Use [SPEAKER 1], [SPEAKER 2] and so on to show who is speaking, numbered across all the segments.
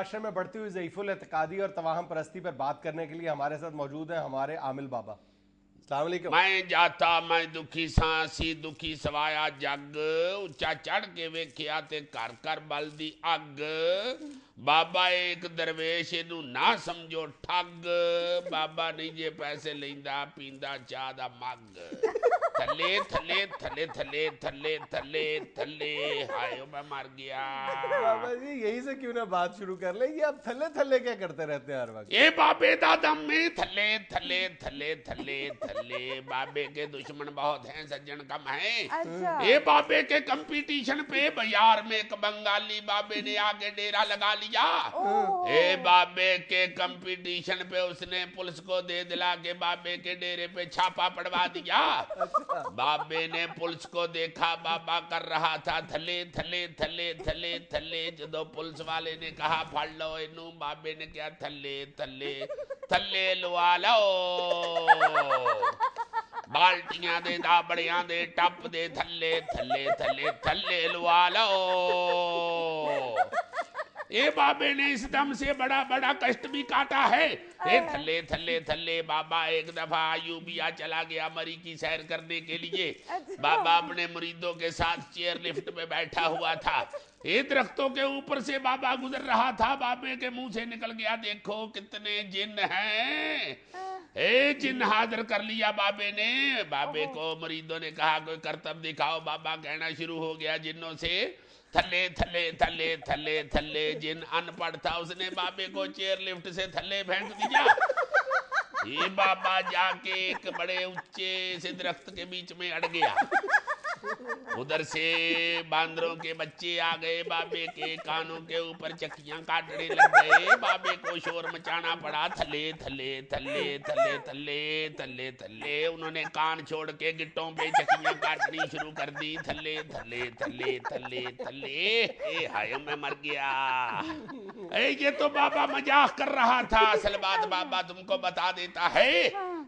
[SPEAKER 1] माशरे में बढ़ती हुई ज़ईफुल एतकादी और तवाहम परस्ती पर बात करने के लिए हमारे साथ मौजूद हैं हमारे आमिल बाबा। अस्सलाम वालेकुम।
[SPEAKER 2] मैं जाता मैं दुखी सांसी दुखी सवाया जग उच्चा चढ़ के वेखिया ते घर घर बलदी अग बाबा एक दरवेश इनू ना समझो ठग बाबा नहीं जे पैसे लेंदा पींदा चाह दा मग थले थले थले थले थले थले थले हाय मैं मर गया।
[SPEAKER 1] बाबा जी यही से क्यों ना बात शुरू कर ले, ये आप थल्ले थल्ले क्या करते रहते हैं हर वक्त?
[SPEAKER 2] ए बाबे दादा में थले थले थले थले थले बाबे के दुश्मन बहुत हैं सज्जन कम हैं।
[SPEAKER 3] अच्छा।
[SPEAKER 2] ए बाबे के कंपटीशन पे बाजार में एक बंगाली बाबे ने आके डेरा लगा लिया। ए बाबे के कंपटीशन पे उसने पुलिस को दे दिला के बाबे के डेरे पे छापा पड़वा दिया। बाबे ने पुलिस को देखा बाबा कर रहा था थले थले थले थले थले जो पुलिस वाले ने कहा फड़ लो इनू बाबे ने क्या थले थले थले लुआ लो बाल्टियां दे दाबड़ियां दे टप दे थले थले थले थले लुआ लो। ए बाबे ने इस दम से बड़ा बड़ा कष्ट भी काटा है। ए थल्ले थल्ले थल्ले बाबा एक दफा यूबिया चला गया मरी की सैर करने के लिए। बाबा अपने मुरीदों के साथ चेयर लिफ्ट में बैठा हुआ था। ए दरख्तों के ऊपर से बाबा गुजर रहा था। बाबे के मुंह से निकल गया देखो कितने जिन हैं। ए जिन हाजिर कर लिया बाबे ने। बाबे को मुरीदों ने कहा कोई करतब दिखाओ। बाबा कहना शुरू हो गया जिन्नों से थल्ले थल्ले थल्ले थल्ले थल्ले जिन अनपढ़ था उसने बाबे को चेयर लिफ्ट से थल्ले फेंक दिया। ये बाबा जाके एक बड़े ऊंचे से दरख्त के बीच में अड़ गया। उधर से बांदरों के बच्चे आ गए बाबे के कानों के ऊपर चक्कियां काटने लग गए। बाबे को शोर मचाना पड़ा थल्ले थल्ले थल्ले थल्ले थल्ले थल्ले थल्ले। उन्होंने कान छोड़ के गिट्टों पे चक्कियां काटनी शुरू कर दी थल्ले थल्ले थल्ले थल्ले थल्ले। ए हाय मैं मर गया। ए ये तो बाबा मजाक कर रहा था। असल बात बाबा तुमको बता देता है।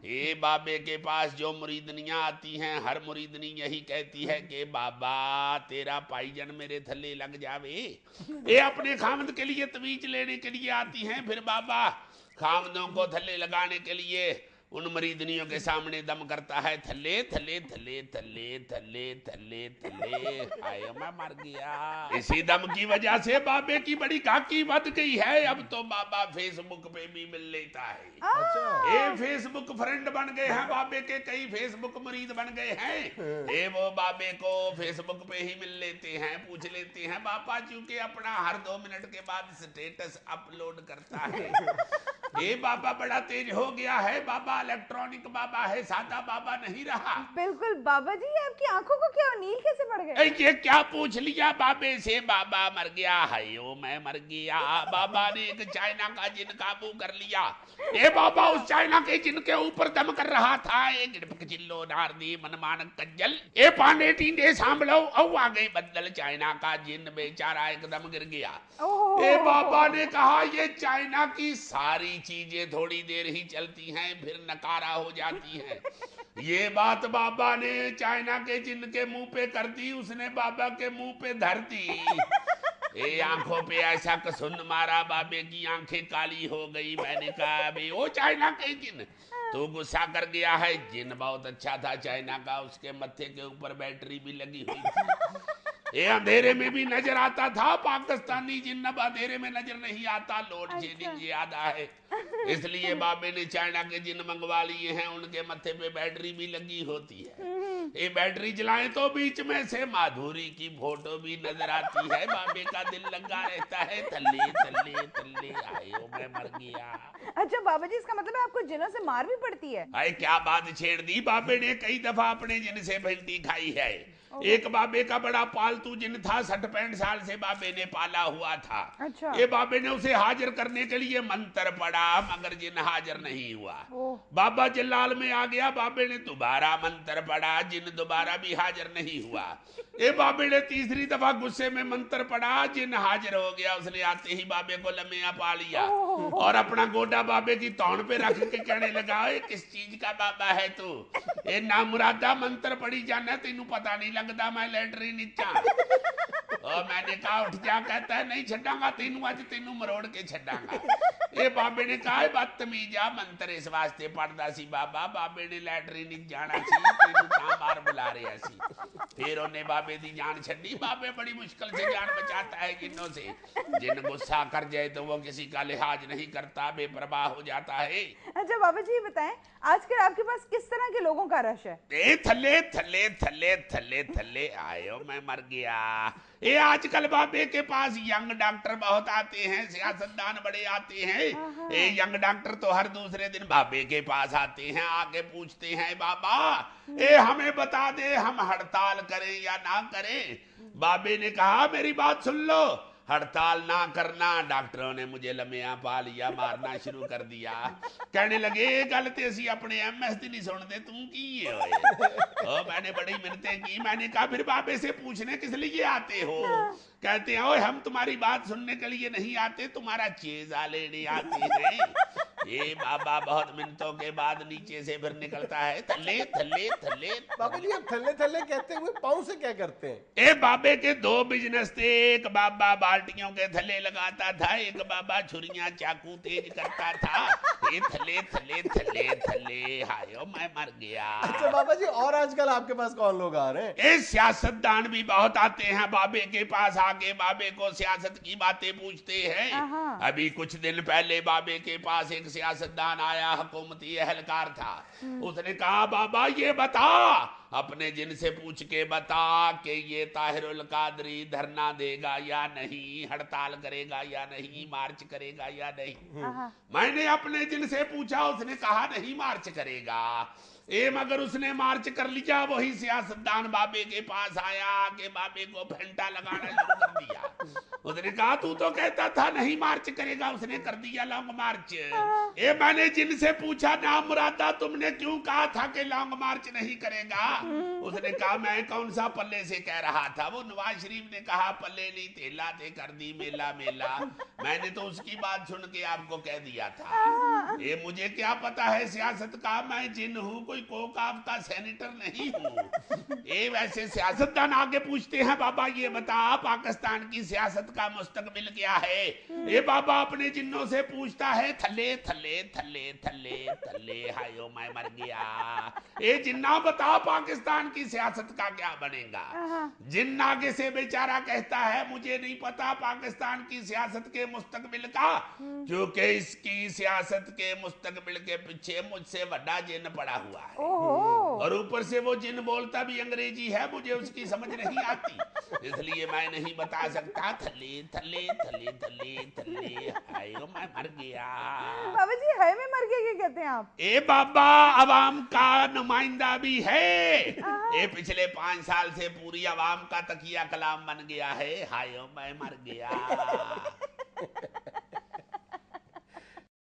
[SPEAKER 2] ये बाबे के पास जो मुरीदनियां आती हैं हर मुरीदनी यही कहती है कि बाबा तेरा पाईजन मेरे थल्ले लग जावे। ये अपने खामद के लिए तवीज लेने के लिए आती हैं। फिर बाबा खामदों को थल्ले लगाने के लिए उन मरीदनियों के सामने दम करता है थल्ले थल्ले थल्ले थल्ले थल्ले थल्ले थल्ले। हाय मैं मर गया। इसी दम की वजह से बाबे की बड़ी गाकी बढ़ गई है। अब तो बाबा फेसबुक पे भी मिल लेता है।
[SPEAKER 1] अच्छा।
[SPEAKER 2] ये फेसबुक फ्रेंड बन गए हैं बाबे के। कई फेसबुक मरीद बन गए हैं। ये वो बाबे को फेसबुक पे ही मिल लेते हैं पूछ लेते हैं। बाबा चूंकि अपना हर 2 मिनट के बाद स्टेटस अपलोड करता है। ये बाबा बड़ा तेज हो गया है। बाबा इलेक्ट्रॉनिक बाबा है सादा बाबा नहीं रहा।
[SPEAKER 3] बिल्कुल बाबा जी आपकी आंखों को क्या नील कैसे पड़ गए?
[SPEAKER 2] ये क्या पूछ लिया बाबे से। बाबा मर गया हायो मैं मर गया। बाबा ने एक चाइना का जिन काबू कर लिया। ए बाबा उस चाइना के जिन के ऊपर दम कर रहा था। एक चिल्लो नारदी मनमान कज्जल ए पांडे टींडे सांभलो औ आ गई बदल। चाइना का जिन बेचारा एकदम गिर गया। ए बाबा ने कहा ये चाइना की सारी चीजें थोड़ी देर ही चलती हैं फिर नकारा हो जाती हैं। ये बात बाबा ने चाइना के जिन के मुंह पे कर दी। उसने बाबा के मुंह पे धर दी। ए आंखों पे ऐसा कसुन मारा बाबे की आंखें काली हो गई। मैंने कहा अभी वो चाइना के जिन तो गुस्सा कर गया है। जिन बहुत अच्छा था चाइना का। उसके मत्थे के ऊपर बैटरी भी लगी हुई थी। ये अंधेरे में भी नजर आता था। पाकिस्तानी जिन अब अंधेरे में नजर नहीं आता। लोड शेडिंग ज्यादा है इसलिए बाबे ने चाइना के जिन मंगवा लिए हैं। उनके मत्थे पे बैटरी भी लगी होती है। ये बैटरी जलाएं तो बीच में से माधुरी की फोटो भी नजर आती है। बाबे का दिल लगा रहता है थल्ले थल्ले थल्ले। आयो मैं मर गया।
[SPEAKER 3] अच्छा बाबा जी इसका मतलब है आपको जिनों से मार भी पड़ती है?
[SPEAKER 2] अरे क्या बात छेड़ दी। बाबे ने कई दफा अपने जिन से भिंडी खाई है। एक बाबे का बड़ा पालतू जिन था 60-65 साल से बाबे ने पाला हुआ था।
[SPEAKER 3] अच्छा।
[SPEAKER 2] ये बाबे ने उसे हाजिर करने के लिए मंत्र पड़ा मगर जिन हाजिर नहीं हुआ। बाबा जलाल में आ गया। बाबे ने दोबारा मंत्र पड़ा जिन दोबारा भी हाजिर नहीं हुआ। ये बाबे ने तीसरी दफा गुस्से में मंत्र पड़ा जिन हाजिर हो गया। उसने आते ही बाबे को लम्या पा लिया और अपना गोडा बाबे की तौण पे रख के कहने लगा किस चीज का बाबा है तू। ये नामुरादा मंत्र पड़ी जाना तेनू पता नहीं लगता मैं लैटरी नीचा। और मैंने कहा उठ जा, कहता है नहीं छड़ांगा तेनू, अज तेनू मरोड़ के छड़ांगा। ये बाबे ने कहा बदतमीजा मंत्र इस वास्ते पढ़दा सी बाबा, बाबे ने लैटरीन जाना सी, तेनू तां बाहर बुला रहा सी। फिर उन्हें बाबे दी जान छड़ी। बाबे बड़ी मुश्किल से जान बचाता है जिन्नों से। जिन गुस्सा कर जाए तो वो किसी का लिहाज नहीं करता, बेपरवाह हो जाता है।
[SPEAKER 3] अच्छा बाबा जी बताएं, आजकल आपके पास किस तरह के लोगों का रश है?
[SPEAKER 2] ए थल्ले थल्ले थल्ले थल्ले थल्ले आयो मैं मर गया। ये आजकल बाबे के पास यंग डॉक्टर बहुत आते हैं, सियासतदान बड़े आते हैं। ये यंग डॉक्टर तो हर दूसरे दिन बाबे के पास आते हैं, आके पूछते हैं बाबा ये हमें बता दे हम हड़ताल करें या ना करें। बाबे ने कहा मेरी बात सुन लो, हड़ताल ना करना। डॉक्टरों ने मुझे लम्या पा लिया, मारना शुरू कर दिया। कहने लगे गल ते असी अपने एमएस दी नहीं सुनते, तू की होए। मैंने बड़ी मिन्नतें की। मैंने कहा फिर बाबे से पूछने किस लिए आते हो? कहते हैं ओए हम तुम्हारी बात सुनने के लिए नहीं आते, तुम्हारा चेजा लेने आते हैं। ये बाबा बहुत मिनटों के बाद नीचे से फिर निकलता है थल्ले थल्ले थल्ले।
[SPEAKER 1] बाबा जी आप थल्ले थल्ले कहते हुए पाँव से क्या करते हैं?
[SPEAKER 2] ए बाबे के दो बिजनेस थे, एक बाबा बाल्टियों के थल्ले लगाता था, एक बाबा छुरियां चाकू तेज करता था। ये थल्ले थल्ले थल्ले थल्ले हायो मैं मर गया।
[SPEAKER 1] अच्छा बाबा जी और आजकल आपके पास कौन लोग आ रहे हैं?
[SPEAKER 2] ए सियासतदान भी बहुत आते हैं बाबे के पास, आके बाबे को सियासत की बातें पूछते हैं। अभी कुछ दिन पहले बाबे के पास एक सियासतदान आया, हुकूमती एहलकार था। उसने कहा बाबा ये बता, अपने जिन से पूछ के बता कि ये ताहिरुल कादरी धरना देगा या नहीं, हड़ताल करेगा या नहीं, मार्च करेगा या नहीं। मैंने अपने जिन से पूछा, उसने कहा नहीं मार्च करेगा। मगर उसने मार्च कर लिया। वही सियासतदान बाबे के पास आया कि बाबे को फेंटा लगाना शुरू कर दिया। उसने कहा तू तो कहता था नहीं मार्च करेगा, उसने कर दिया लॉन्ग मार्च। मैंने जिनसे पूछा ना मुरादा तुमने क्यों कहा था कि लॉन्ग मार्च नहीं करेगा? उसने कहा मैं कौन सा पल्ले से कह रहा था, वो नवाज शरीफ ने कहा पल्ले नहीं तेला थे कर दी मेला मेला। मैंने तो उसकी बात सुन के आपको कह दिया था। मुझे क्या पता है सियासत का, मैं जिन हूँ, कोई कोकाब का सेनेटर नहीं हूँ। वैसे सियासतदान आगे पूछते हैं बाबा ये बता पाकिस्तान की सियासत का मुस्तकबिल क्या है? ये बाबा अपने जिन्नों से पूछता है थल्ले थल्ले थल्ले थल्ले थल्ले हायो मैं मर गया। जिन्ना बता पाकिस्तान की सियासत का क्या बनेगा? जिन्ना आगे से बेचारा कहता है मुझे नहीं पता पाकिस्तान की सियासत के मुस्तकबिल का, क्योंकि इसकी सियासत के मुस्तकबिल के पीछे मुझसे बड़ा जिन पड़ा हुआ है। और ऊपर से वो जिन बोलता भी अंग्रेजी है, मुझे उसकी समझ नहीं आती, इसलिए मैं नहीं बता सकता। थल्ले थल्ले थल्ले थल्ले थल्ले हायो मैं मर गया।
[SPEAKER 3] बाबा जी हाय में मर गए क्या कहते हैं आप?
[SPEAKER 2] बाबा अवाम का नुमाइंदा भी है। पिछले 5 साल से पूरी अवाम का तकिया कलाम बन गया है। हायो मैं मर गया।